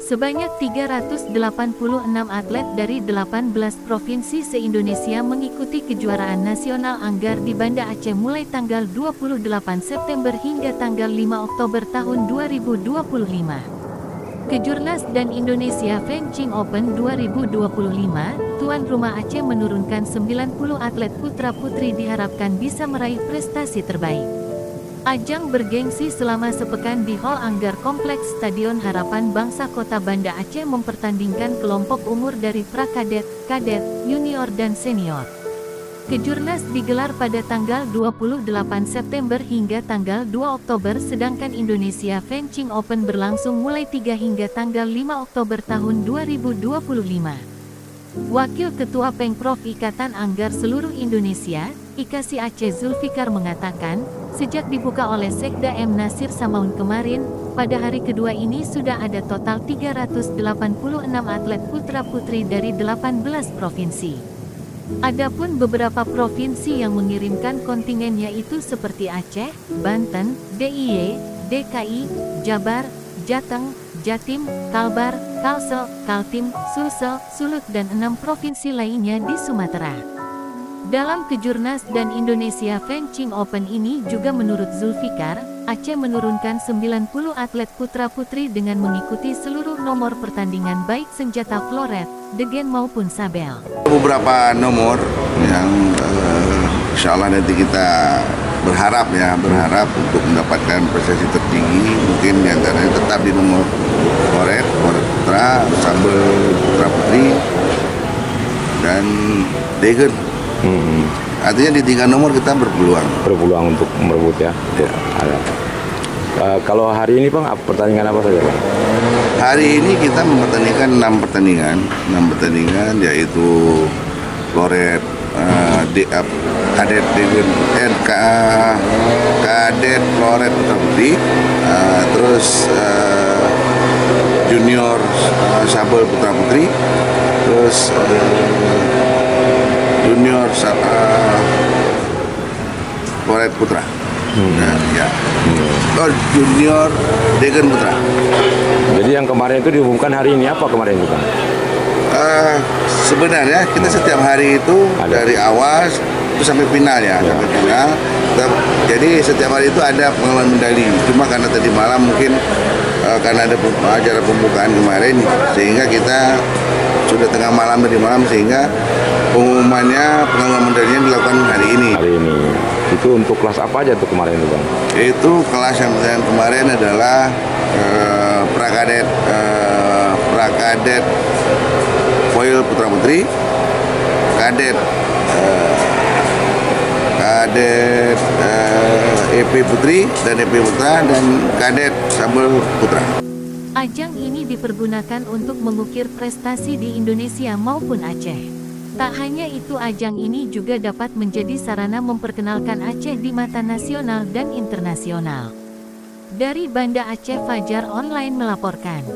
Sebanyak 386 atlet dari 18 provinsi se-Indonesia mengikuti kejuaraan nasional Anggar di Banda Aceh mulai tanggal 28 September hingga tanggal 5 Oktober tahun 2025. Kejurnas dan Indonesia Fencing Open 2025, tuan rumah Aceh menurunkan 90 atlet putra-putri diharapkan bisa meraih prestasi terbaik. Ajang bergengsi selama sepekan di Hall Anggar Kompleks Stadion Harapan Bangsa Kota Banda Aceh mempertandingkan kelompok umur dari prakadet, kadet, junior dan senior. Kejurnas digelar pada tanggal 28 September hingga tanggal 2 Oktober sedangkan Indonesia Fencing Open berlangsung mulai 3 hingga tanggal 5 Oktober tahun 2025. Wakil Ketua Pengprov Ikatan Anggar Seluruh Indonesia, IKASI Aceh Zulfikar mengatakan, sejak dibuka oleh Sekda M. Nasir Samaun kemarin, pada hari kedua ini sudah ada total 386 atlet putra-putri dari 18 provinsi. Adapun beberapa provinsi yang mengirimkan kontingen yaitu seperti Aceh, Banten, DIY, DKI, Jabar, Jateng, Jatim, Kalbar, Kalsel, Kaltim, Sulsel, Sulut dan 6 provinsi lainnya di Sumatera. Dalam Kejurnas dan Indonesia Fencing Open ini juga menurut Zulfikar, Aceh menurunkan 90 atlet putra-putri dengan mengikuti seluruh nomor pertandingan baik senjata floret, degen maupun sabel. Beberapa nomor yang insya Allah nanti kita berharap untuk mendapatkan prestasi tertinggi, mungkin diantaranya tetap di nomor floret putra, sabel putra putri, dan degen. Artinya di 3 nomor kita berpeluang untuk merebut ya. Kalau hari ini Bang, pertandingan apa saja Bang? Hari ini kita mempertandingkan 6 pertandingan yaitu floret, kadet degen, kadet floret putra putri, terus junior sabel putra putri, terus junior floret putra, junior degen putra. Jadi yang kemarin itu diumumkan hari ini apa kemarin itu Bang? Sebenarnya kita setiap hari itu dari awal itu sampai final ya, sampai final. Jadi setiap hari itu ada pengumuman medali. Cuma karena tadi malam mungkin karena ada acara pembukaan kemarin, sehingga kita sudah tengah malam tadi malam sehingga pengumuman medalinya dilakukan hari ini. Hari ini. Itu untuk kelas apa aja tuh kemarin itu Bang? Itu kelas yang kemarin adalah prakadet foil putra putri, kadet EP putri dan EP putra, dan kadet sabel putra. Ajang ini dipergunakan untuk mengukir prestasi di Indonesia maupun Aceh. Tak hanya itu, ajang ini juga dapat menjadi sarana memperkenalkan Aceh di mata nasional dan internasional. Dari Banda Aceh, Fajar Online melaporkan.